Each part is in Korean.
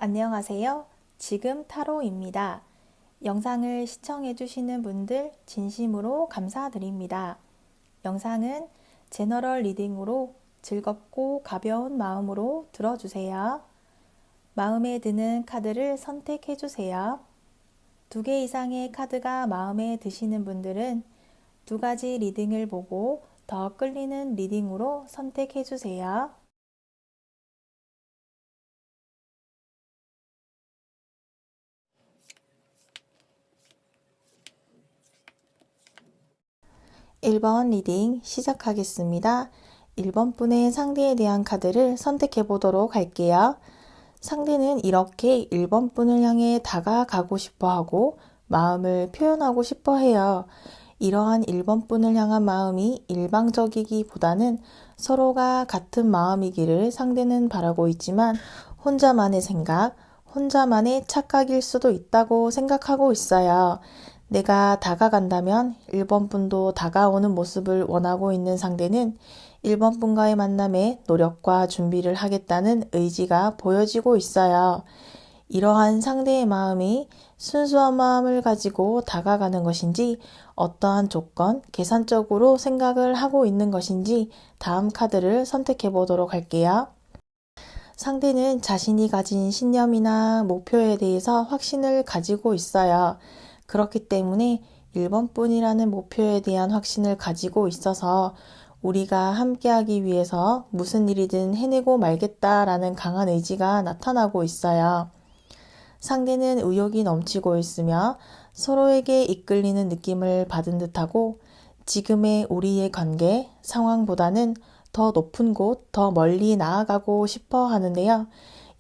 안녕하세요. 지금 타로입니다. 영상을 시청해주시는 분들 진심으로 감사드립니다. 영상은 제너럴 리딩으로 즐겁고 가벼운 마음으로 들어주세요. 마음에 드는 카드를 선택해주세요. 2개 이상의 카드가 마음에 드시는 분들은 2가지 리딩을 보고 더 끌리는 리딩으로 선택해주세요. (1번) 리딩 시작하겠습니다. 1번 분의 상대에 대한 카드를 선택해 보도록 할게요. 상대는 이렇게 1번 분을 향해 다가가고 싶어 하고 마음을 표현하고 싶어 해요. 이러한 1번 분을 향한 마음이 일방적이기보다는 서로가 같은 마음이기를 상대는 바라고 있지만 혼자만의 생각, 혼자만의 착각일 수도 있다고 생각하고 있어요. 내가 다가간다면 1번 분도 다가오는 모습을 원하고 있는 상대는 1번 분과의 만남에 노력과 준비를 하겠다는 의지가 보여지고 있어요. 이러한 상대의 마음이 순수한 마음을 가지고 다가가는 것인지 어떠한 조건, 계산적으로 생각을 하고 있는 것인지 다음 카드를 선택해 보도록 할게요. 상대는 자신이 가진 신념이나 목표에 대해서 확신을 가지고 있어요. 그렇기 때문에 1번 분이라는 목표에 대한 확신을 가지고 있어서 우리가 함께하기 위해서 무슨 일이든 해내고 말겠다라는 강한 의지가 나타나고 있어요. 상대는 의욕이 넘치고 있으며 서로에게 이끌리는 느낌을 받은 듯하고 지금의 우리의 관계, 상황보다는 더 높은 곳, 더 멀리 나아가고 싶어 하는데요.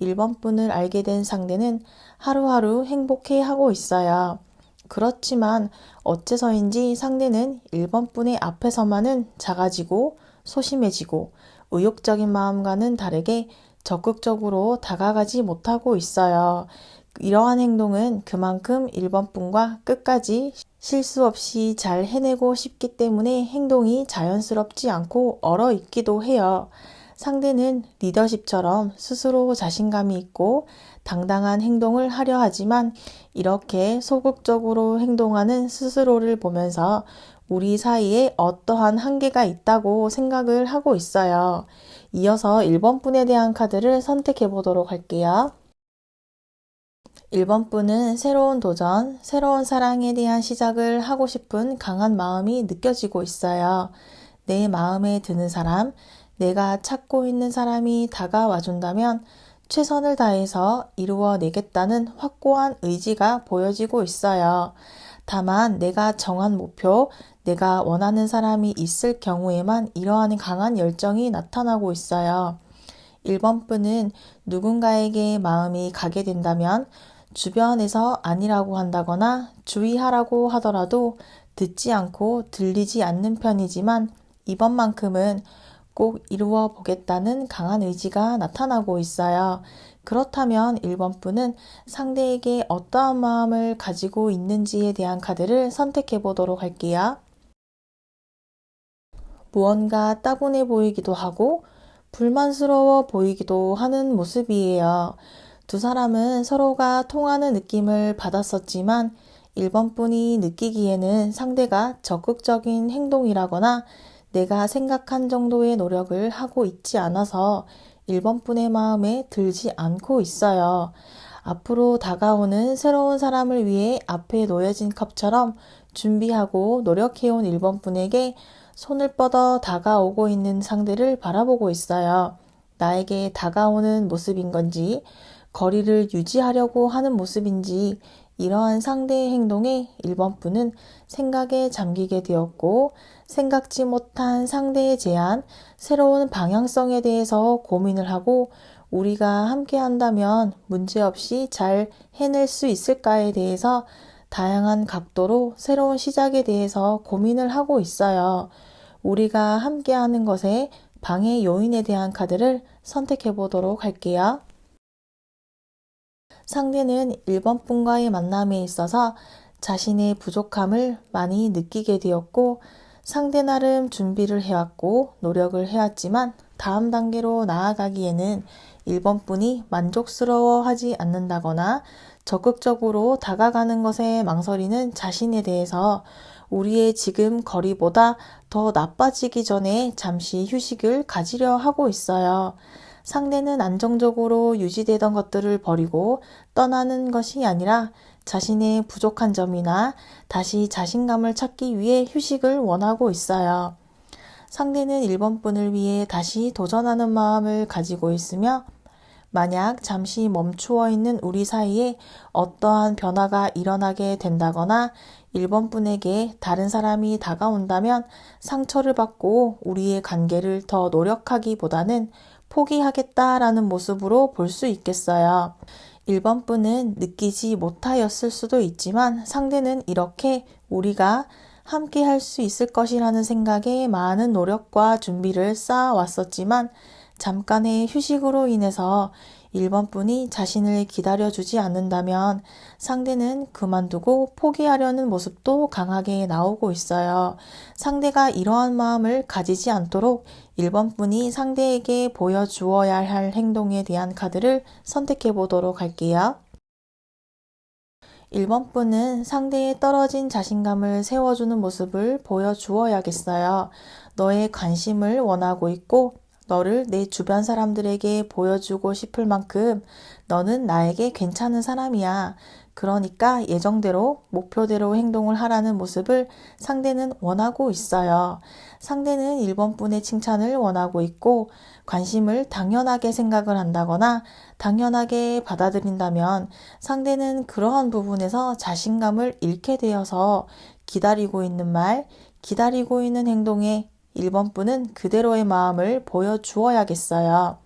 1번 분을 알게 된 상대는 하루하루 행복해하고 있어요. 그렇지만 어째서인지 상대는 1번 분의 앞에서만은 작아지고 소심해지고 의욕적인 마음과는 다르게 적극적으로 다가가지 못하고 있어요. 이러한 행동은 그만큼 1번 분과 끝까지 실수 없이 잘 해내고 싶기 때문에 행동이 자연스럽지 않고 얼어있기도 해요. 상대는 리더십처럼 스스로 자신감이 있고 당당한 행동을 하려 하지만 이렇게 소극적으로 행동하는 스스로를 보면서 우리 사이에 어떠한 한계가 있다고 생각을 하고 있어요. 이어서 1번 분에 대한 카드를 선택해 보도록 할게요. 1번 분은 새로운 도전, 새로운 사랑에 대한 시작을 하고 싶은 강한 마음이 느껴지고 있어요. 내 마음에 드는 사람, 내가 찾고 있는 사람이 다가와 준다면 최선을 다해서 이루어내겠다는 확고한 의지가 보여지고 있어요. 다만 내가 정한 목표, 내가 원하는 사람이 있을 경우에만 이러한 강한 열정이 나타나고 있어요. 1번 분은 누군가에게 마음이 가게 된다면 주변에서 아니라고 한다거나 주의하라고 하더라도 듣지 않고 들리지 않는 편이지만 이번만큼은 꼭 이루어 보겠다는 강한 의지가 나타나고 있어요. 그렇다면 1번 분은 상대에게 어떠한 마음을 가지고 있는지에 대한 카드를 선택해 보도록 할게요. 무언가 따분해 보이기도 하고 불만스러워 보이기도 하는 모습이에요. 두 사람은 서로가 통하는 느낌을 받았었지만 1번 분이 느끼기에는 상대가 적극적인 행동이라거나 내가 생각한 정도의 노력을 하고 있지 않아서 1번 분의 마음에 들지 않고 있어요. 앞으로 다가오는 새로운 사람을 위해 앞에 놓여진 컵처럼 준비하고 노력해온 1번 분에게 손을 뻗어 다가오고 있는 상대를 바라보고 있어요. 나에게 다가오는 모습인 건지, 거리를 유지하려고 하는 모습인지, 이러한 상대의 행동에 1번 분은 생각에 잠기게 되었고, 생각지 못한 상대의 제안, 새로운 방향성에 대해서 고민을 하고, 우리가 함께 한다면 문제없이 잘 해낼 수 있을까에 대해서 다양한 각도로 새로운 시작에 대해서 고민을 하고 있어요. 우리가 함께 하는 것에 방해 요인에 대한 카드를 선택해 보도록 할게요. 상대는 1번 분과의 만남에 있어서 자신의 부족함을 많이 느끼게 되었고 상대 나름 준비를 해왔고 노력을 해왔지만 다음 단계로 나아가기에는 1번 분이 만족스러워하지 않는다거나 적극적으로 다가가는 것에 망설이는 자신에 대해서 우리의 지금 거리보다 더 나빠지기 전에 잠시 휴식을 가지려 하고 있어요. 상대는 안정적으로 유지되던 것들을 버리고 떠나는 것이 아니라 자신의 부족한 점이나 다시 자신감을 찾기 위해 휴식을 원하고 있어요. 상대는 1번 분을 위해 다시 도전하는 마음을 가지고 있으며 만약 잠시 멈추어 있는 우리 사이에 어떠한 변화가 일어나게 된다거나 1번 분에게 다른 사람이 다가온다면 상처를 받고 우리의 관계를 더 노력하기보다는 포기하겠다라는 모습으로 볼 수 있겠어요. 1번 분은 느끼지 못하였을 수도 있지만 상대는 이렇게 우리가 함께 할 수 있을 것이라는 생각에 많은 노력과 준비를 쌓아왔었지만 잠깐의 휴식으로 인해서 1번 분이 자신을 기다려주지 않는다면 상대는 그만두고 포기하려는 모습도 강하게 나오고 있어요. 상대가 이러한 마음을 가지지 않도록 1번 분이 상대에게 보여주어야 할 행동에 대한 카드를 선택해 보도록 할게요. 1번 분은 상대의 떨어진 자신감을 세워주는 모습을 보여주어야겠어요. 너의 관심을 원하고 있고 너를 내 주변 사람들에게 보여주고 싶을 만큼 너는 나에게 괜찮은 사람이야. 그러니까 예정대로 목표대로 행동을 하라는 모습을 상대는 원하고 있어요. 상대는 1번 분의 칭찬을 원하고 있고 관심을 당연하게 생각을 한다거나 당연하게 받아들인다면 상대는 그러한 부분에서 자신감을 잃게 되어서 기다리고 있는 말, 기다리고 있는 행동에 1번 분은 그대로의 마음을 보여주어야겠어요.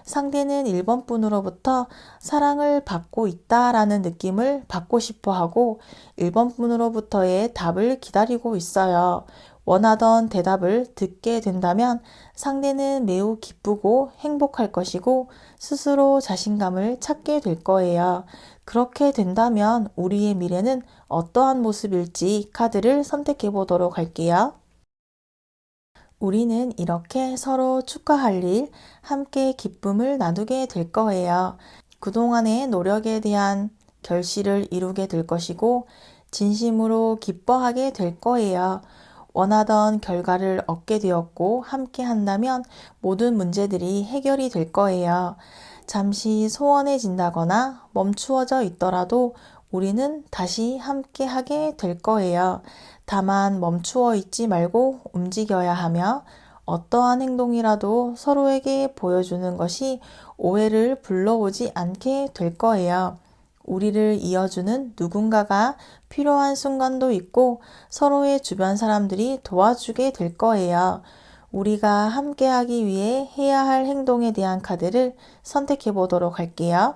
상대는 1번 분으로부터 사랑을 받고 있다라는 느낌을 받고 싶어 하고 1번 분으로부터의 답을 기다리고 있어요. 원하던 대답을 듣게 된다면 상대는 매우 기쁘고 행복할 것이고 스스로 자신감을 찾게 될 거예요. 그렇게 된다면 우리의 미래는 어떠한 모습일지 카드를 선택해 보도록 할게요. 우리는 이렇게 서로 축하할 일, 함께 기쁨을 나누게 될 거예요. 그동안의 노력에 대한 결실을 이루게 될 것이고 진심으로 기뻐하게 될 거예요. 원하던 결과를 얻게 되었고 함께 한다면 모든 문제들이 해결이 될 거예요. 잠시 소원해진다거나 멈추어져 있더라도 우리는 다시 함께 하게 될 거예요. 다만 멈추어 있지 말고 움직여야 하며 어떠한 행동이라도 서로에게 보여주는 것이 오해를 불러오지 않게 될 거예요. 우리를 이어주는 누군가가 필요한 순간도 있고 서로의 주변 사람들이 도와주게 될 거예요. 우리가 함께하기 위해 해야 할 행동에 대한 카드를 선택해 보도록 할게요.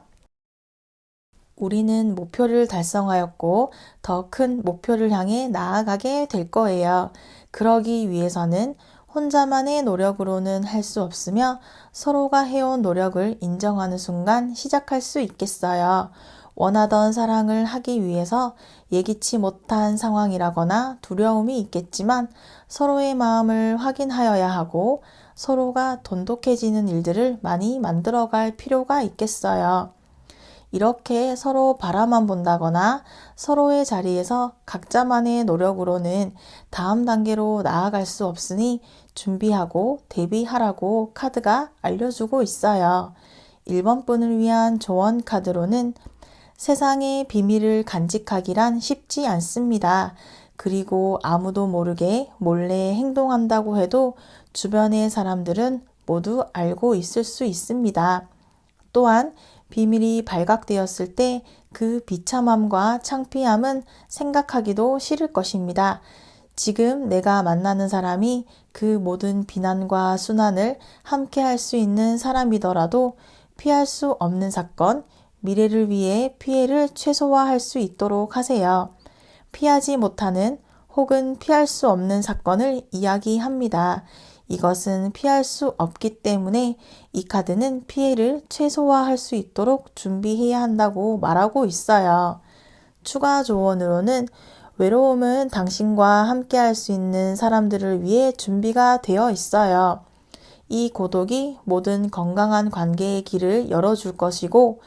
우리는 목표를 달성하였고 더 큰 목표를 향해 나아가게 될 거예요. 그러기 위해서는 혼자만의 노력으로는 할 수 없으며 서로가 해온 노력을 인정하는 순간 시작할 수 있겠어요. 원하던 사랑을 하기 위해서 예기치 못한 상황이라거나 두려움이 있겠지만 서로의 마음을 확인하여야 하고 서로가 돈독해지는 일들을 많이 만들어갈 필요가 있겠어요. 이렇게 서로 바라만 본다거나 서로의 자리에서 각자만의 노력으로는 다음 단계로 나아갈 수 없으니 준비하고 대비하라고 카드가 알려주고 있어요. 1번 분을 위한 조언 카드로는 세상의 비밀을 간직하기란 쉽지 않습니다. 그리고 아무도 모르게 몰래 행동한다고 해도 주변의 사람들은 모두 알고 있을 수 있습니다. 또한 비밀이 발각되었을 때 그 비참함과 창피함은 생각하기도 싫을 것입니다. 지금 내가 만나는 사람이 그 모든 비난과 순환을 함께 할 수 있는 사람이더라도 피할 수 없는 사건, 미래를 위해 피해를 최소화할 수 있도록 하세요. 피하지 못하는 혹은 피할 수 없는 사건을 이야기합니다. 이것은 피할 수 없기 때문에 이 카드는 피해를 최소화할 수 있도록 준비해야 한다고 말하고 있어요. 추가 조언으로는 외로움은 당신과 함께 할 수 있는 사람들을 위해 준비가 되어 있어요. 이 고독이 모든 건강한 관계의 길을 열어줄 것이고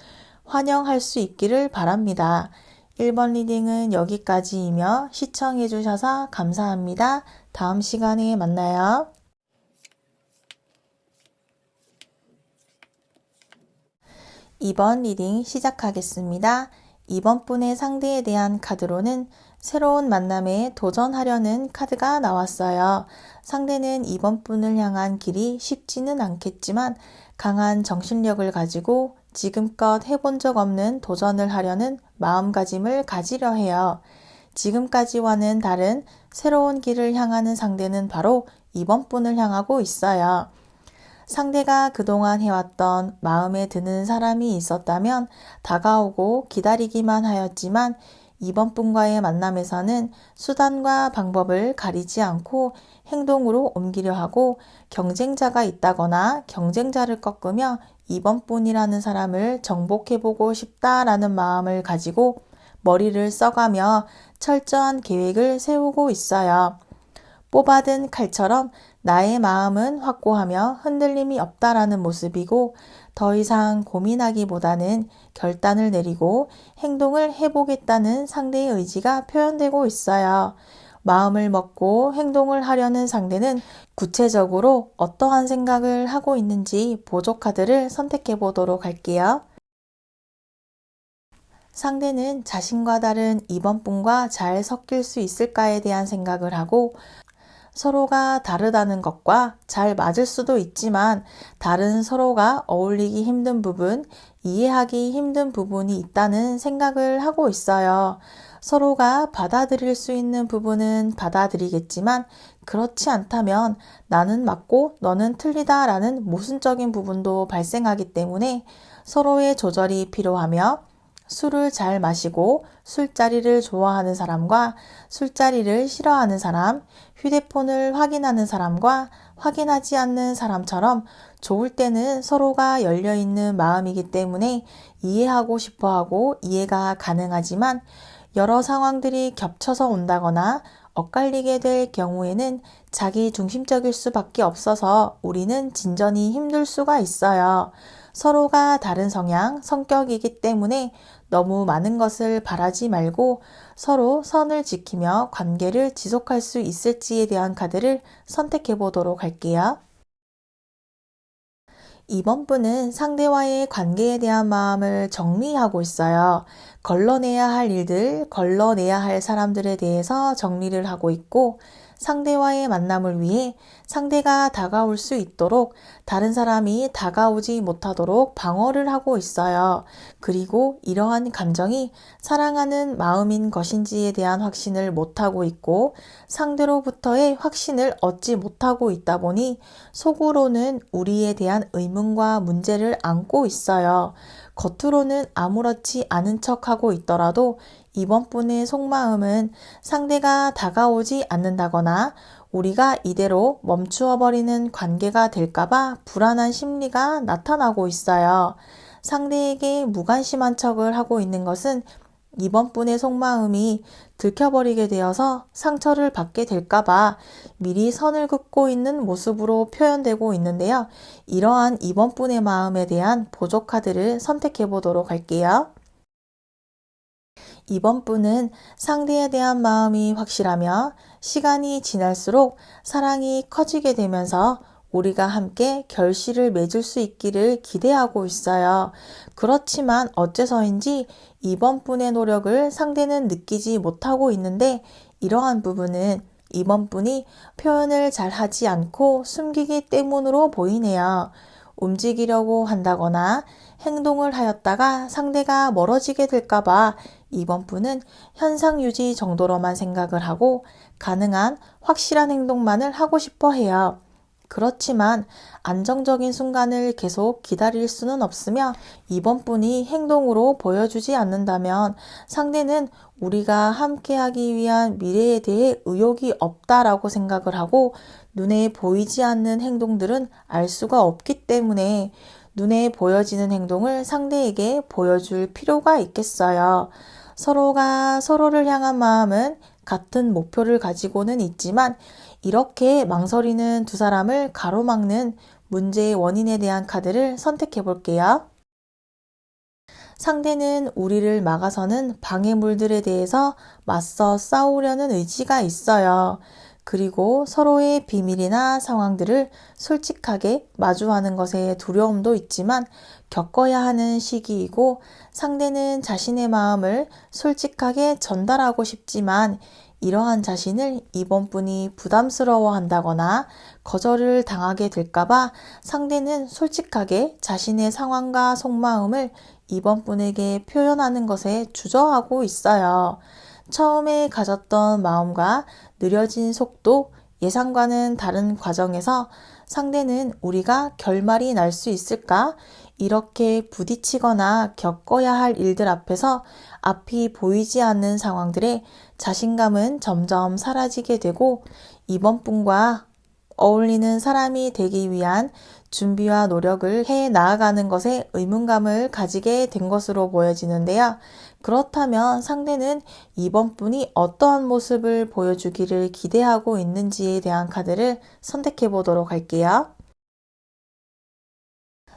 환영할 수 있기를 바랍니다. 1번 리딩은 여기까지이며 시청해주셔서 감사합니다. 다음 시간에 만나요. 2번 리딩 시작하겠습니다. 이번 분의 상대에 대한 카드로는 새로운 만남에 도전하려는 카드가 나왔어요. 상대는 이번 분을 향한 길이 쉽지는 않겠지만 강한 정신력을 가지고 지금껏 해본 적 없는 도전을 하려는 마음가짐을 가지려 해요. 지금까지와는 다른 새로운 길을 향하는 상대는 바로 이번 분을 향하고 있어요. 상대가 그동안 해왔던 마음에 드는 사람이 있었다면 다가오고 기다리기만 하였지만 이번 분과의 만남에서는 수단과 방법을 가리지 않고 행동으로 옮기려 하고 경쟁자가 있다거나 경쟁자를 꺾으며 이번 분이라는 사람을 정복해보고 싶다라는 마음을 가지고 머리를 써가며 철저한 계획을 세우고 있어요. 뽑아든 칼처럼 나의 마음은 확고하며 흔들림이 없다라는 모습이고 더 이상 고민하기보다는 결단을 내리고 행동을 해보겠다는 상대의 의지가 표현되고 있어요. 마음을 먹고 행동을 하려는 상대는 구체적으로 어떠한 생각을 하고 있는지 보조 카드를 선택해 보도록 할게요. 상대는 자신과 다른 이번 분과 잘 섞일 수 있을까에 대한 생각을 하고 서로가 다르다는 것과 잘 맞을 수도 있지만 다른 서로가 어울리기 힘든 부분, 이해하기 힘든 부분이 있다는 생각을 하고 있어요. 서로가 받아들일 수 있는 부분은 받아들이겠지만 그렇지 않다면 나는 맞고 너는 틀리다라는 모순적인 부분도 발생하기 때문에 서로의 조절이 필요하며 술을 잘 마시고 술자리를 좋아하는 사람과 술자리를 싫어하는 사람, 휴대폰을 확인하는 사람과 확인하지 않는 사람처럼 좋을 때는 서로가 열려있는 마음이기 때문에 이해하고 싶어하고 이해가 가능하지만 여러 상황들이 겹쳐서 온다거나 엇갈리게 될 경우에는 자기 중심적일 수밖에 없어서 우리는 진전이 힘들 수가 있어요. 서로가 다른 성향, 성격이기 때문에 너무 많은 것을 바라지 말고 서로 선을 지키며 관계를 지속할 수 있을지에 대한 카드를 선택해 보도록 할게요. 이번 분은 상대와의 관계에 대한 마음을 정리하고 있어요. 걸러내야 할 일들, 걸러내야 할 사람들에 대해서 정리를 하고 있고 상대와의 만남을 위해 상대가 다가올 수 있도록 다른 사람이 다가오지 못하도록 방어를 하고 있어요. 그리고 이러한 감정이 사랑하는 마음인 것인지에 대한 확신을 못하고 있고 상대로부터의 확신을 얻지 못하고 있다 보니 속으로는 우리에 대한 의문과 문제를 안고 있어요. 겉으로는 아무렇지 않은 척하고 있더라도 이번 분의 속마음은 상대가 다가오지 않는다거나 우리가 이대로 멈추어 버리는 관계가 될까봐 불안한 심리가 나타나고 있어요. 상대에게 무관심한 척을 하고 있는 것은 이번 분의 속마음이 들켜버리게 되어서 상처를 받게 될까봐 미리 선을 긋고 있는 모습으로 표현되고 있는데요. 이러한 이번 분의 마음에 대한 보조 카드를 선택해 보도록 할게요. 이번 분은 상대에 대한 마음이 확실하며 시간이 지날수록 사랑이 커지게 되면서 우리가 함께 결실을 맺을 수 있기를 기대하고 있어요. 그렇지만 어째서인지 이번 분의 노력을 상대는 느끼지 못하고 있는데 이러한 부분은 이번 분이 표현을 잘 하지 않고 숨기기 때문으로 보이네요. 움직이려고 한다거나 행동을 하였다가 상대가 멀어지게 될까봐 이번 분은 현상 유지 정도로만 생각을 하고 가능한 확실한 행동만을 하고 싶어 해요. 그렇지만 안정적인 순간을 계속 기다릴 수는 없으며 이번 분이 행동으로 보여주지 않는다면 상대는 우리가 함께하기 위한 미래에 대해 의욕이 없다라고 생각을 하고 눈에 보이지 않는 행동들은 알 수가 없기 때문에 눈에 보여지는 행동을 상대에게 보여줄 필요가 있겠어요. 서로가 서로를 향한 마음은 같은 목표를 가지고는 있지만 이렇게 망설이는 두 사람을 가로막는 문제의 원인에 대한 카드를 선택해 볼게요. 상대는 우리를 막아서는 방해물들에 대해서 맞서 싸우려는 의지가 있어요. 그리고 서로의 비밀이나 상황들을 솔직하게 마주하는 것에 두려움도 있지만 겪어야 하는 시기이고, 상대는 자신의 마음을 솔직하게 전달하고 싶지만 이러한 자신을 이번 분이 부담스러워 한다거나 거절을 당하게 될까봐 상대는 솔직하게 자신의 상황과 속마음을 이번 분에게 표현하는 것에 주저하고 있어요. 처음에 가졌던 마음과 느려진 속도, 예상과는 다른 과정에서 상대는 우리가 결말이 날 수 있을까? 이렇게 부딪히거나 겪어야 할 일들 앞에서 앞이 보이지 않는 상황들에 자신감은 점점 사라지게 되고, 이번 분과 어울리는 사람이 되기 위한 준비와 노력을 해 나아가는 것에 의문감을 가지게 된 것으로 보여지는데요. 그렇다면 상대는 이번 분이 어떠한 모습을 보여주기를 기대하고 있는지에 대한 카드를 선택해 보도록 할게요.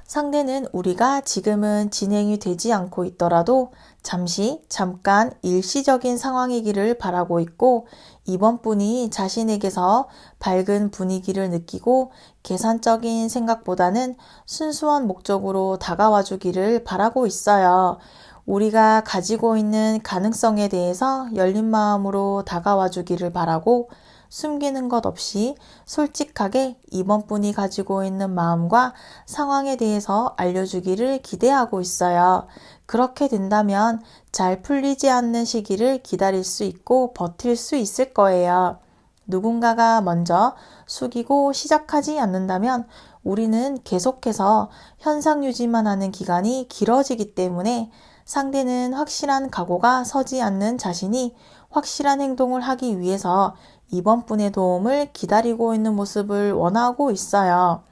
상대는 우리가 지금은 진행이 되지 않고 있더라도 잠깐 일시적인 상황이기를 바라고 있고, 이번 분이 자신에게서 밝은 분위기를 느끼고 계산적인 생각보다는 순수한 목적으로 다가와 주기를 바라고 있어요. 우리가 가지고 있는 가능성에 대해서 열린 마음으로 다가와 주기를 바라고, 숨기는 것 없이 솔직하게 이번 분이 가지고 있는 마음과 상황에 대해서 알려주기를 기대하고 있어요. 그렇게 된다면 잘 풀리지 않는 시기를 기다릴 수 있고 버틸 수 있을 거예요. 누군가가 먼저 숙이고 시작하지 않는다면 우리는 계속해서 현상 유지만 하는 기간이 길어지기 때문에, 상대는 확실한 각오가 서지 않는 자신이 확실한 행동을 하기 위해서 이번 분의 도움을 기다리고 있는 모습을 원하고 있어요.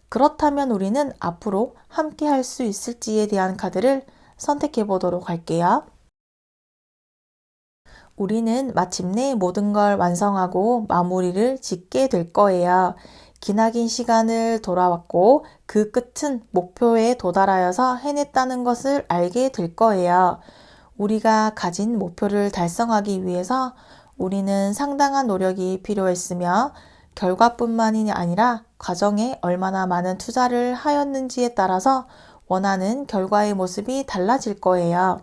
그렇다면 우리는 앞으로 함께 할 수 있을지에 대한 카드를 선택해 보도록 할게요. 우리는 마침내 모든 걸 완성하고 마무리를 짓게 될 거예요. 기나긴 시간을 돌아왔고 그 끝은 목표에 도달하여서 해냈다는 것을 알게 될 거예요. 우리가 가진 목표를 달성하기 위해서 우리는 상당한 노력이 필요했으며, 결과뿐만이 아니라 과정에 얼마나 많은 투자를 하였는지에 따라서 원하는 결과의 모습이 달라질 거예요.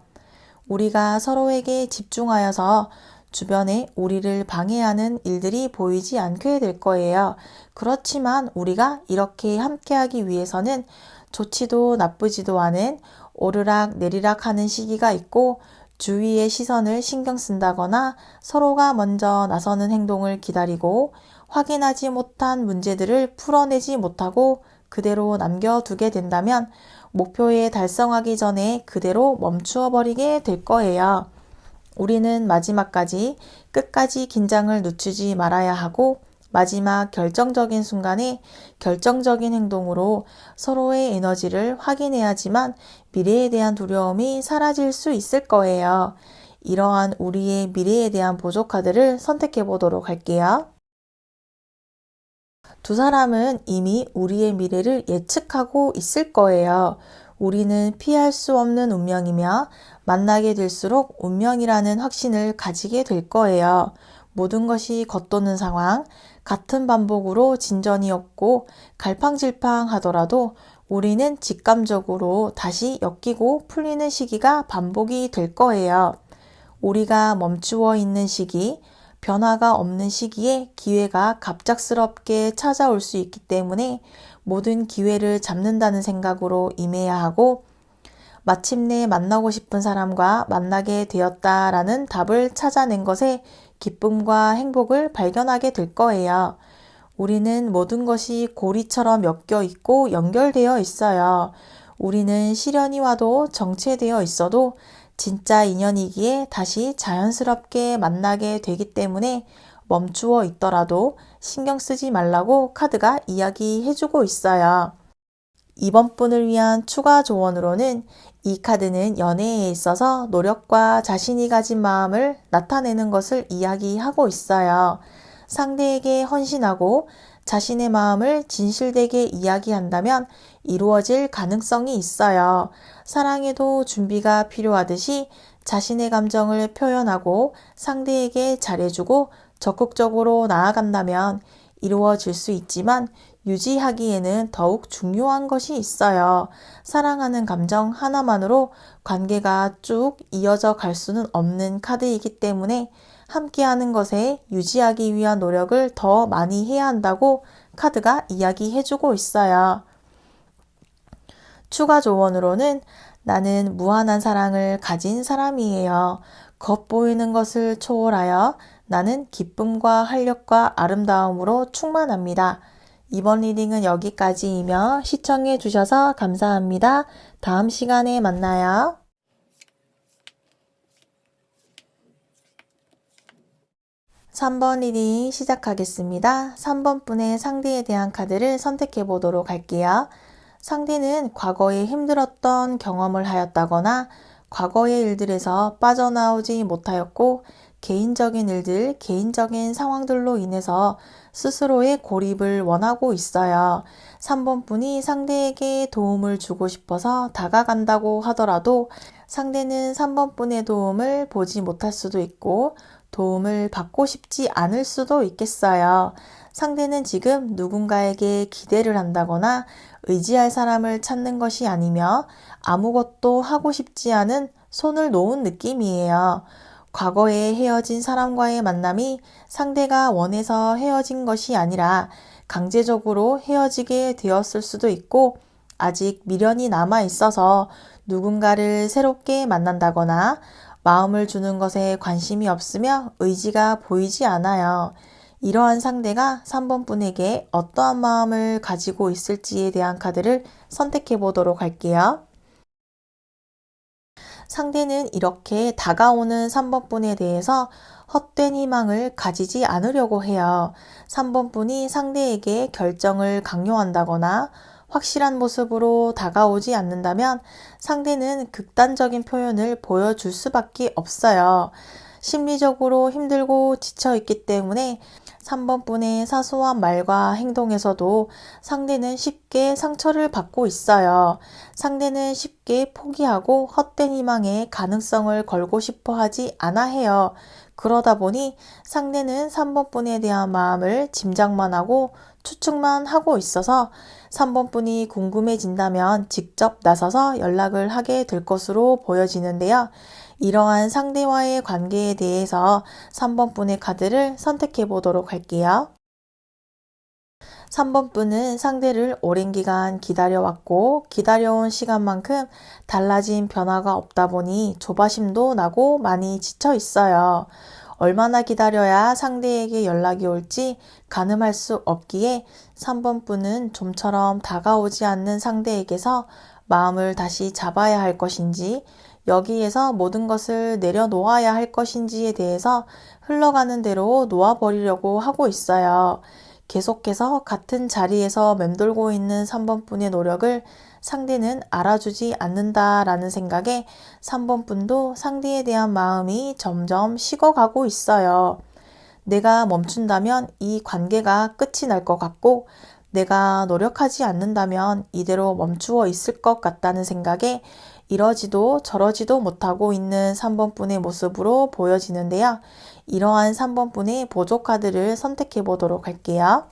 우리가 서로에게 집중하여서 주변에 우리를 방해하는 일들이 보이지 않게 될 거예요. 그렇지만 우리가 이렇게 함께하기 위해서는 좋지도 나쁘지도 않은 오르락 내리락 하는 시기가 있고, 주위의 시선을 신경 쓴다거나 서로가 먼저 나서는 행동을 기다리고 확인하지 못한 문제들을 풀어내지 못하고 그대로 남겨두게 된다면 목표에 달성하기 전에 그대로 멈추어 버리게 될 거예요. 우리는 마지막까지 끝까지 긴장을 늦추지 말아야 하고, 마지막 결정적인 순간에 결정적인 행동으로 서로의 에너지를 확인해야지만 미래에 대한 두려움이 사라질 수 있을 거예요. 이러한 우리의 미래에 대한 보조 카드를 선택해 보도록 할게요. 두 사람은 이미 우리의 미래를 예측하고 있을 거예요. 우리는 피할 수 없는 운명이며 만나게 될수록 운명이라는 확신을 가지게 될 거예요. 모든 것이 겉도는 상황, 같은 반복으로 진전이 없고 갈팡질팡 하더라도 우리는 직감적으로 다시 엮이고 풀리는 시기가 반복이 될 거예요. 우리가 멈추어 있는 시기, 변화가 없는 시기에 기회가 갑작스럽게 찾아올 수 있기 때문에 모든 기회를 잡는다는 생각으로 임해야 하고, 마침내 만나고 싶은 사람과 만나게 되었다라는 답을 찾아낸 것에 기쁨과 행복을 발견하게 될 거예요. 우리는 모든 것이 고리처럼 엮여 있고 연결되어 있어요. 우리는 시련이 와도 정체되어 있어도 진짜 인연이기에 다시 자연스럽게 만나게 되기 때문에 멈추어 있더라도 신경 쓰지 말라고 카드가 이야기해주고 있어요. 이번 분을 위한 추가 조언으로는 이 카드는 연애에 있어서 노력과 자신이 가진 마음을 나타내는 것을 이야기하고 있어요. 상대에게 헌신하고 자신의 마음을 진실되게 이야기한다면 이루어질 가능성이 있어요. 사랑에도 준비가 필요하듯이 자신의 감정을 표현하고 상대에게 잘해주고 적극적으로 나아간다면 이루어질 수 있지만 유지하기에는 더욱 중요한 것이 있어요. 사랑하는 감정 하나만으로 관계가 쭉 이어져 갈 수는 없는 카드이기 때문에 함께하는 것에 유지하기 위한 노력을 더 많이 해야 한다고 카드가 이야기해주고 있어요. 추가 조언으로는 나는 무한한 사랑을 가진 사람이에요. 겉보이는 것을 초월하여 나는 기쁨과 활력과 아름다움으로 충만합니다. 이번 리딩은 여기까지이며 시청해 주셔서 감사합니다. 다음 시간에 만나요. 3번 리딩 시작하겠습니다. 3번 분의 상대에 대한 카드를 선택해 보도록 할게요. 상대는 과거에 힘들었던 경험을 하였다거나 과거의 일들에서 빠져나오지 못하였고 개인적인 일들, 개인적인 상황들로 인해서 스스로의 고립을 원하고 있어요. 3번 분이 상대에게 도움을 주고 싶어서 다가간다고 하더라도 상대는 3번 분의 도움을 보지 못할 수도 있고 도움을 받고 싶지 않을 수도 있겠어요. 상대는 지금 누군가에게 기대를 한다거나 의지할 사람을 찾는 것이 아니며 아무것도 하고 싶지 않은 손을 놓은 느낌이에요. 과거에 헤어진 사람과의 만남이 상대가 원해서 헤어진 것이 아니라 강제적으로 헤어지게 되었을 수도 있고 아직 미련이 남아 있어서 누군가를 새롭게 만난다거나 마음을 주는 것에 관심이 없으며 의지가 보이지 않아요. 이러한 상대가 3번 분에게 어떠한 마음을 가지고 있을지에 대한 카드를 선택해 보도록 할게요. 상대는 이렇게 다가오는 3번 분에 대해서 헛된 희망을 가지지 않으려고 해요. 3번 분이 상대에게 결정을 강요한다거나 확실한 모습으로 다가오지 않는다면 상대는 극단적인 표현을 보여줄 수밖에 없어요. 심리적으로 힘들고 지쳐있기 때문에 3번 분의 사소한 말과 행동에서도 상대는 쉽게 상처를 받고 있어요. 상대는 쉽게 포기하고 헛된 희망에 가능성을 걸고 싶어 하지 않아 해요. 그러다 보니 상대는 3번 분에 대한 마음을 짐작만 하고 추측만 하고 있어서 3번 분이 궁금해진다면 직접 나서서 연락을 하게 될 것으로 보여지는데요. 이러한 상대와의 관계에 대해서 3번 분의 카드를 선택해 보도록 할게요. 3번 분은 상대를 오랜 기간 기다려왔고 기다려온 시간만큼 달라진 변화가 없다 보니 조바심도 나고 많이 지쳐 있어요. 얼마나 기다려야 상대에게 연락이 올지 가늠할 수 없기에 3번 분은 좀처럼 다가오지 않는 상대에게서 마음을 다시 잡아야 할 것인지 여기에서 모든 것을 내려놓아야 할 것인지에 대해서 흘러가는 대로 놓아버리려고 하고 있어요. 계속해서 같은 자리에서 맴돌고 있는 3번 분의 노력을 상대는 알아주지 않는다라는 생각에 3번 분도 상대에 대한 마음이 점점 식어가고 있어요. 내가 멈춘다면 이 관계가 끝이 날 것 같고 내가 노력하지 않는다면 이대로 멈추어 있을 것 같다는 생각에 이러지도 저러지도 못하고 있는 3번 분의 모습으로 보여지는데요. 이러한 3번 분의 보조 카드를 선택해 보도록 할게요.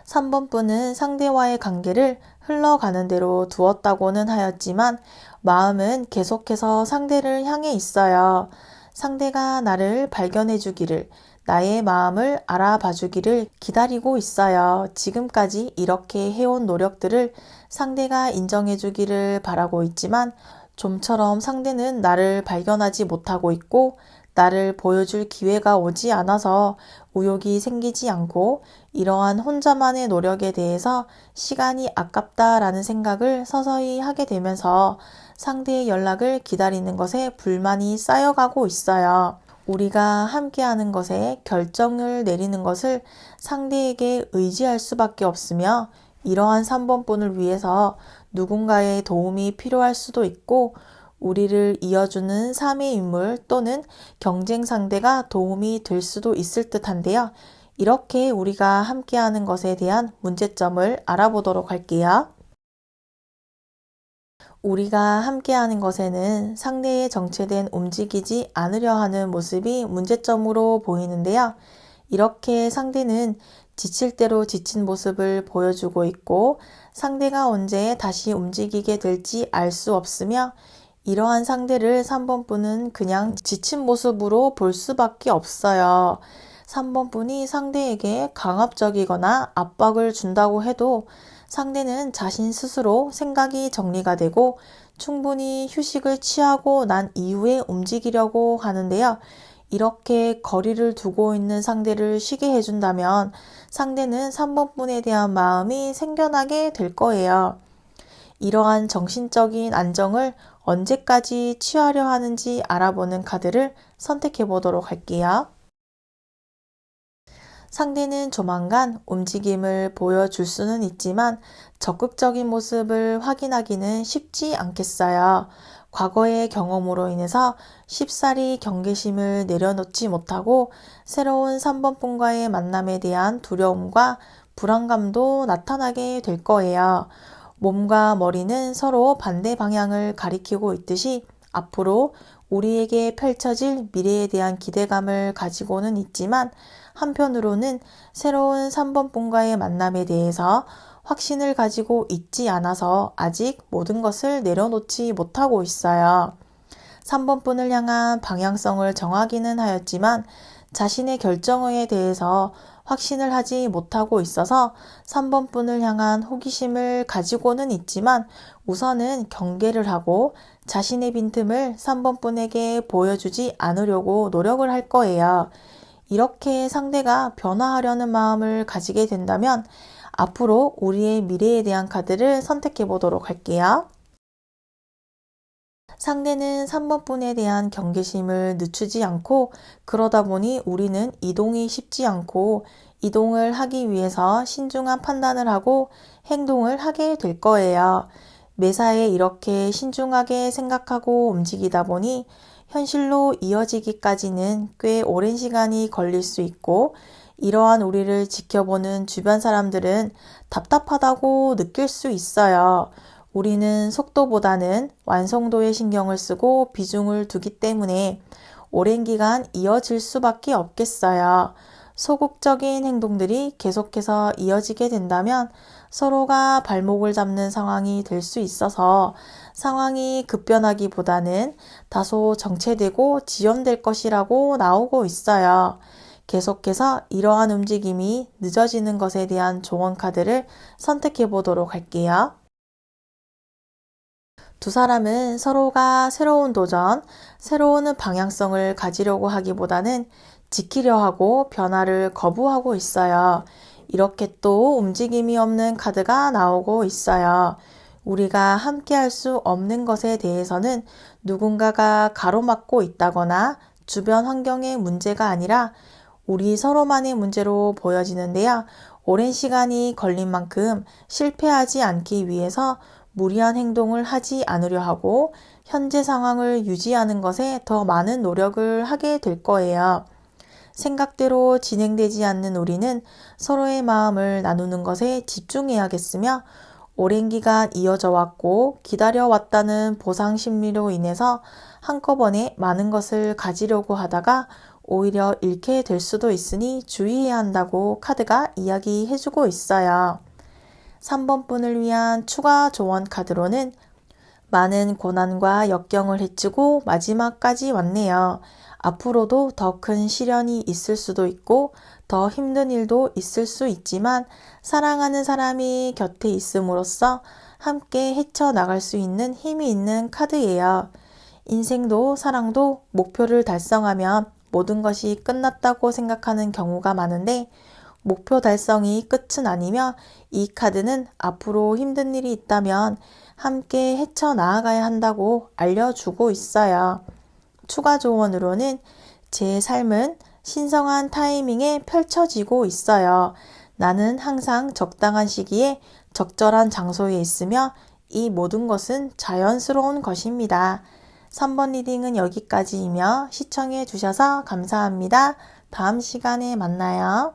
3번 분은 상대와의 관계를 흘러가는 대로 두었다고는 하였지만 마음은 계속해서 상대를 향해 있어요. 상대가 나를 발견해 주기를, 나의 마음을 알아봐 주기를 기다리고 있어요. 지금까지 이렇게 해온 노력들을 상대가 인정해 주기를 바라고 있지만 좀처럼 상대는 나를 발견하지 못하고 있고 나를 보여줄 기회가 오지 않아서 의욕이 생기지 않고 이러한 혼자만의 노력에 대해서 시간이 아깝다라는 생각을 서서히 하게 되면서 상대의 연락을 기다리는 것에 불만이 쌓여가고 있어요. 우리가 함께하는 것에 결정을 내리는 것을 상대에게 의지할 수밖에 없으며 이러한 3번 분을 위해서 누군가의 도움이 필요할 수도 있고 우리를 이어주는 3의 인물 또는 경쟁 상대가 도움이 될 수도 있을 듯한데요. 이렇게 우리가 함께하는 것에 대한 문제점을 알아보도록 할게요. 우리가 함께하는 것에는 상대의 정체된 움직이지 않으려 하는 모습이 문제점으로 보이는데요. 이렇게 상대는 지칠 대로 지친 모습을 보여주고 있고 상대가 언제 다시 움직이게 될지 알 수 없으며 이러한 상대를 3번 분은 그냥 지친 모습으로 볼 수밖에 없어요. 3번 분이 상대에게 강압적이거나 압박을 준다고 해도 상대는 자신 스스로 생각이 정리가 되고 충분히 휴식을 취하고 난 이후에 움직이려고 하는데요. 이렇게 거리를 두고 있는 상대를 쉬게 해준다면 상대는 3번 분에 대한 마음이 생겨나게 될 거예요. 이러한 정신적인 안정을 언제까지 취하려 하는지 알아보는 카드를 선택해 보도록 할게요. 상대는 조만간 움직임을 보여줄 수는 있지만 적극적인 모습을 확인하기는 쉽지 않겠어요. 과거의 경험으로 인해서 쉽사리 경계심을 내려놓지 못하고 새로운 3번 분과의 만남에 대한 두려움과 불안감도 나타나게 될 거예요. 몸과 머리는 서로 반대 방향을 가리키고 있듯이 앞으로 우리에게 펼쳐질 미래에 대한 기대감을 가지고는 있지만 한편으로는 새로운 3번 분과의 만남에 대해서 확신을 가지고 있지 않아서 아직 모든 것을 내려놓지 못하고 있어요. 3번 분을 향한 방향성을 정하기는 하였지만 자신의 결정에 대해서 확신을 하지 못하고 있어서 3번 분을 향한 호기심을 가지고는 있지만 우선은 경계를 하고 자신의 빈틈을 3번 분에게 보여주지 않으려고 노력을 할 거예요. 이렇게 상대가 변화하려는 마음을 가지게 된다면 앞으로 우리의 미래에 대한 카드를 선택해 보도록 할게요. 상대는 3번 분에 대한 경계심을 늦추지 않고 그러다 보니 우리는 이동이 쉽지 않고 이동을 하기 위해서 신중한 판단을 하고 행동을 하게 될 거예요. 매사에 이렇게 신중하게 생각하고 움직이다 보니 현실로 이어지기까지는 꽤 오랜 시간이 걸릴 수 있고 이러한 우리를 지켜보는 주변 사람들은 답답하다고 느낄 수 있어요. 우리는 속도보다는 완성도에 신경을 쓰고 비중을 두기 때문에 오랜 기간 이어질 수밖에 없겠어요. 소극적인 행동들이 계속해서 이어지게 된다면 서로가 발목을 잡는 상황이 될 수 있어서 상황이 급변하기보다는 다소 정체되고 지연될 것이라고 나오고 있어요. 계속해서 이러한 움직임이 늦어지는 것에 대한 조언 카드를 선택해 보도록 할게요. 두 사람은 서로가 새로운 도전, 새로운 방향성을 가지려고 하기보다는 지키려 하고 변화를 거부하고 있어요. 이렇게 또 움직임이 없는 카드가 나오고 있어요. 우리가 함께 할 수 없는 것에 대해서는 누군가가 가로막고 있다거나 주변 환경의 문제가 아니라 우리 서로만의 문제로 보여지는데요. 오랜 시간이 걸린 만큼 실패하지 않기 위해서 무리한 행동을 하지 않으려 하고 현재 상황을 유지하는 것에 더 많은 노력을 하게 될 거예요. 생각대로 진행되지 않는 우리는 서로의 마음을 나누는 것에 집중해야겠으며 오랜 기간 이어져 왔고 기다려왔다는 보상 심리로 인해서 한꺼번에 많은 것을 가지려고 하다가 오히려 잃게 될 수도 있으니 주의해야 한다고 카드가 이야기해주고 있어요. 3번 분을 위한 추가 조언 카드로는 많은 고난과 역경을 헤치고 마지막까지 왔네요. 앞으로도 더 큰 시련이 있을 수도 있고 더 힘든 일도 있을 수 있지만 사랑하는 사람이 곁에 있음으로써 함께 헤쳐나갈 수 있는 힘이 있는 카드예요. 인생도 사랑도 목표를 달성하면 모든 것이 끝났다고 생각하는 경우가 많은데 목표 달성이 끝은 아니며 이 카드는 앞으로 힘든 일이 있다면 함께 헤쳐나아가야 한다고 알려주고 있어요. 추가 조언으로는 제 삶은 신성한 타이밍에 펼쳐지고 있어요. 나는 항상 적당한 시기에 적절한 장소에 있으며 이 모든 것은 자연스러운 것입니다. 3번 리딩은 여기까지이며 시청해 주셔서 감사합니다. 다음 시간에 만나요.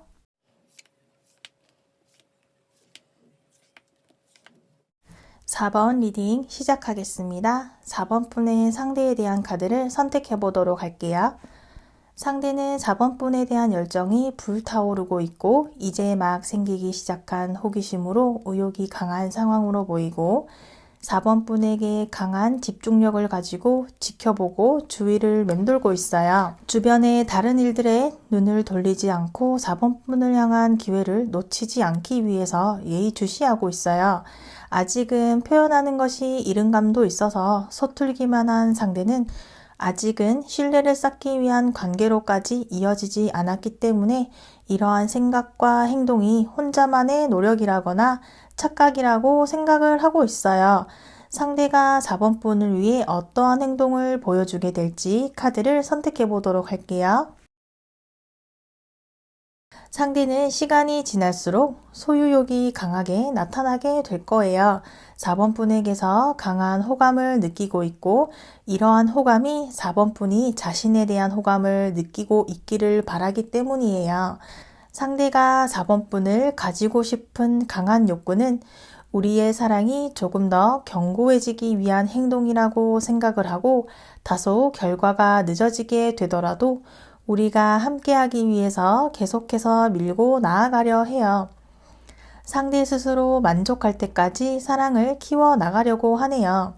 4번 리딩 시작하겠습니다. 4번 분의 상대에 대한 카드를 선택해 보도록 할게요. 상대는 4번 분에 대한 열정이 불타오르고 있고 이제 막 생기기 시작한 호기심으로 의욕이 강한 상황으로 보이고 4번 분에게 강한 집중력을 가지고 지켜보고 주위를 맴돌고 있어요. 주변의 다른 일들에 눈을 돌리지 않고 4번 분을 향한 기회를 놓치지 않기 위해서 예의주시하고 있어요. 아직은 표현하는 것이 이른 감도 있어서 서툴기만 한 상대는 아직은 신뢰를 쌓기 위한 관계로까지 이어지지 않았기 때문에 이러한 생각과 행동이 혼자만의 노력이라거나 착각이라고 생각을 하고 있어요. 상대가 4번 분을 위해 어떠한 행동을 보여주게 될지 카드를 선택해 보도록 할게요. 상대는 시간이 지날수록 소유욕이 강하게 나타나게 될 거예요. 4번 분에게서 강한 호감을 느끼고 있고 이러한 호감이 4번 분이 자신에 대한 호감을 느끼고 있기를 바라기 때문이에요. 상대가 4번 분을 가지고 싶은 강한 욕구는 우리의 사랑이 조금 더 견고해지기 위한 행동이라고 생각을 하고 다소 결과가 늦어지게 되더라도 우리가 함께하기 위해서 계속해서 밀고 나아가려 해요. 상대 스스로 만족할 때까지 사랑을 키워나가려고 하네요.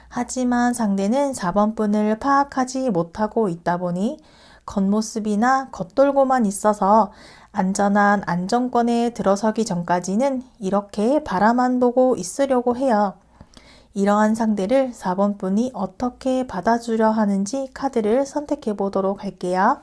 하지만 상대는 4번 분을 파악하지 못하고 있다 보니 겉모습이나 겉돌고만 있어서 안전한 안정권에 들어서기 전까지는 이렇게 바라만 보고 있으려고 해요. 이러한 상대를 4번 분이 어떻게 받아주려 하는지 카드를 선택해 보도록 할게요.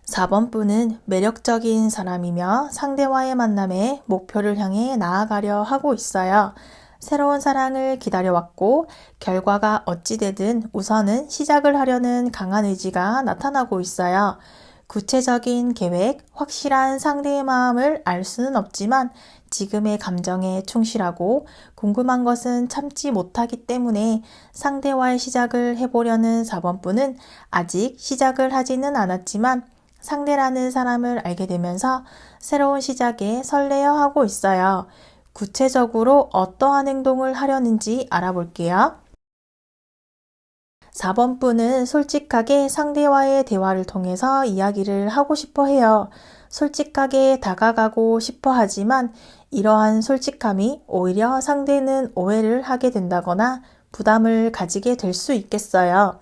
4번 분은 매력적인 사람이며 상대와의 만남에 목표를 향해 나아가려 하고 있어요. 새로운 사랑을 기다려왔고 결과가 어찌되든 우선은 시작을 하려는 강한 의지가 나타나고 있어요. 구체적인 계획, 확실한 상대의 마음을 알 수는 없지만 지금의 감정에 충실하고 궁금한 것은 참지 못하기 때문에 상대와의 시작을 해보려는 4번 분은 아직 시작을 하지는 않았지만 상대라는 사람을 알게 되면서 새로운 시작에 설레어 하고 있어요. 구체적으로 어떠한 행동을 하려는지 알아볼게요. 4번 분은 솔직하게 상대와의 대화를 통해서 이야기를 하고 싶어 해요. 솔직하게 다가가고 싶어 하지만 이러한 솔직함이 오히려 상대는 오해를 하게 된다거나 부담을 가지게 될 수 있겠어요.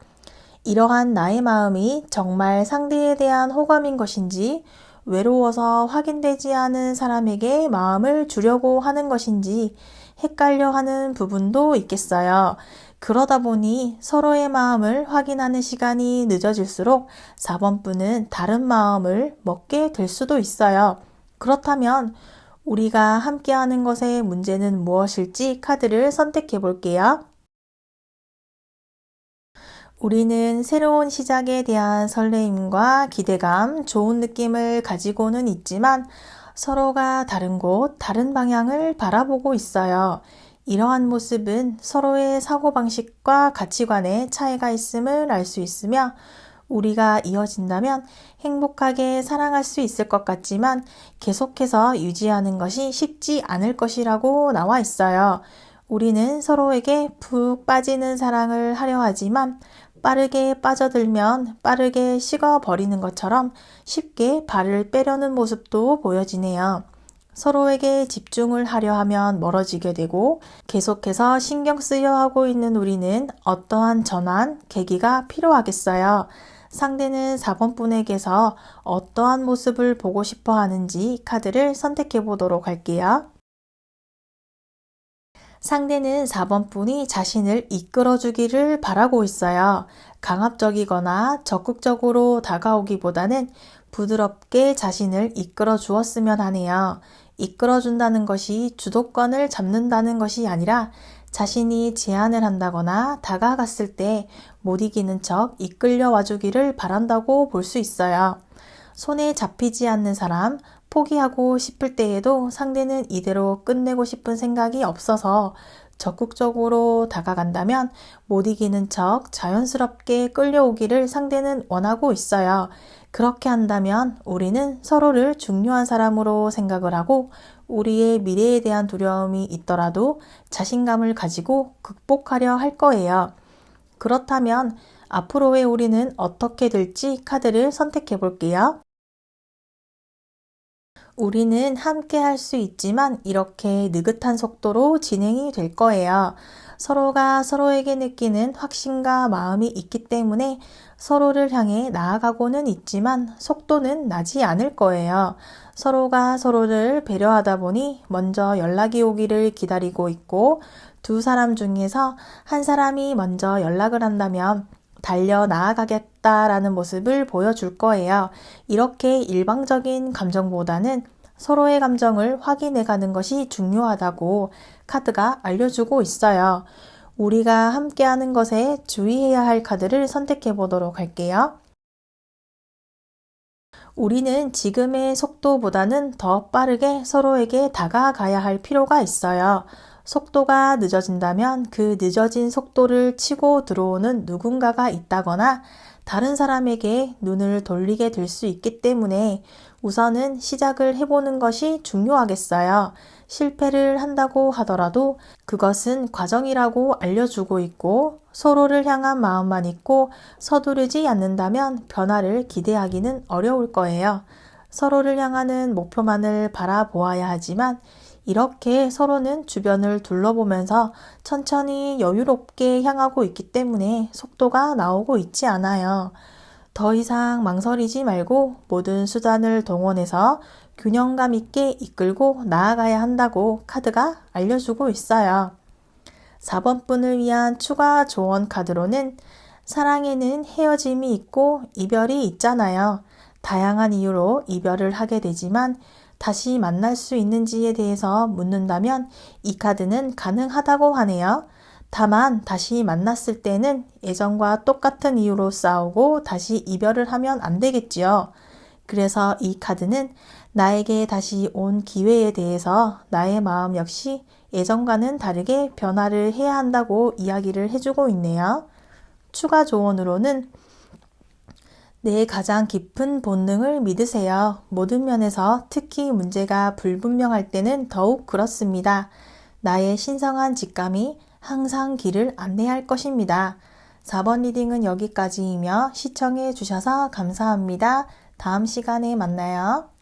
이러한 나의 마음이 정말 상대에 대한 호감인 것인지 외로워서 확인되지 않은 사람에게 마음을 주려고 하는 것인지 헷갈려 하는 부분도 있겠어요. 그러다 보니 서로의 마음을 확인하는 시간이 늦어질수록 4번 분은 다른 마음을 먹게 될 수도 있어요. 그렇다면 우리가 함께하는 것의 문제는 무엇일지 카드를 선택해 볼게요. 우리는 새로운 시작에 대한 설레임과 기대감, 좋은 느낌을 가지고는 있지만 서로가 다른 곳, 다른 방향을 바라보고 있어요. 이러한 모습은 서로의 사고방식과 가치관에 차이가 있음을 알 수 있으며 우리가 이어진다면 행복하게 사랑할 수 있을 것 같지만 계속해서 유지하는 것이 쉽지 않을 것이라고 나와 있어요. 우리는 서로에게 푹 빠지는 사랑을 하려 하지만 빠르게 빠져들면 빠르게 식어버리는 것처럼 쉽게 발을 빼려는 모습도 보여지네요. 서로에게 집중을 하려 하면 멀어지게 되고 계속해서 신경 쓰여 하고 있는 우리는 어떠한 전환, 계기가 필요하겠어요. 상대는 4번 분에게서 어떠한 모습을 보고 싶어 하는지 카드를 선택해 보도록 할게요. 상대는 4번 분이 자신을 이끌어주기를 바라고 있어요. 강압적이거나 적극적으로 다가오기보다는 부드럽게 자신을 이끌어 주었으면 하네요. 이끌어준다는 것이 주도권을 잡는다는 것이 아니라 자신이 제안을 한다거나 다가갔을 때 못 이기는 척 이끌려 와주기를 바란다고 볼 수 있어요. 손에 잡히지 않는 사람, 포기하고 싶을 때에도 상대는 이대로 끝내고 싶은 생각이 없어서 적극적으로 다가간다면 못 이기는 척 자연스럽게 끌려오기를 상대는 원하고 있어요. 그렇게 한다면 우리는 서로를 중요한 사람으로 생각을 하고 우리의 미래에 대한 두려움이 있더라도 자신감을 가지고 극복하려 할 거예요. 그렇다면 앞으로의 우리는 어떻게 될지 카드를 선택해 볼게요. 우리는 함께 할 수 있지만 이렇게 느긋한 속도로 진행이 될 거예요. 서로가 서로에게 느끼는 확신과 마음이 있기 때문에 서로를 향해 나아가고는 있지만 속도는 나지 않을 거예요. 서로가 서로를 배려하다 보니 먼저 연락이 오기를 기다리고 있고 두 사람 중에서 한 사람이 먼저 연락을 한다면 달려 나아가겠다라는 모습을 보여줄 거예요. 이렇게 일방적인 감정보다는 서로의 감정을 확인해 가는 것이 중요하다고 카드가 알려주고 있어요. 우리가 함께하는 것에 주의해야 할 카드를 선택해 보도록 할게요. 우리는 지금의 속도보다는 더 빠르게 서로에게 다가가야 할 필요가 있어요. 속도가 늦어진다면 그 늦어진 속도를 치고 들어오는 누군가가 있다거나 다른 사람에게 눈을 돌리게 될 수 있기 때문에 우선은 시작을 해보는 것이 중요하겠어요. 실패를 한다고 하더라도 그것은 과정이라고 알려주고 있고 서로를 향한 마음만 있고 서두르지 않는다면 변화를 기대하기는 어려울 거예요. 서로를 향하는 목표만을 바라보아야 하지만 이렇게 서로는 주변을 둘러보면서 천천히 여유롭게 향하고 있기 때문에 속도가 나오고 있지 않아요. 더 이상 망설이지 말고 모든 수단을 동원해서 균형감 있게 이끌고 나아가야 한다고 카드가 알려주고 있어요. 4번 분을 위한 추가 조언 카드로는 사랑에는 헤어짐이 있고 이별이 있잖아요. 다양한 이유로 이별을 하게 되지만 다시 만날 수 있는지에 대해서 묻는다면 이 카드는 가능하다고 하네요. 다만 다시 만났을 때는 예전과 똑같은 이유로 싸우고 다시 이별을 하면 안 되겠지요. 그래서 이 카드는 나에게 다시 온 기회에 대해서 나의 마음 역시 예전과는 다르게 변화를 해야 한다고 이야기를 해주고 있네요. 추가 조언으로는 내 가장 깊은 본능을 믿으세요. 모든 면에서 특히 문제가 불분명할 때는 더욱 그렇습니다. 나의 신성한 직감이 항상 길을 안내할 것입니다. 4번 리딩은 여기까지이며 시청해 주셔서 감사합니다. 다음 시간에 만나요.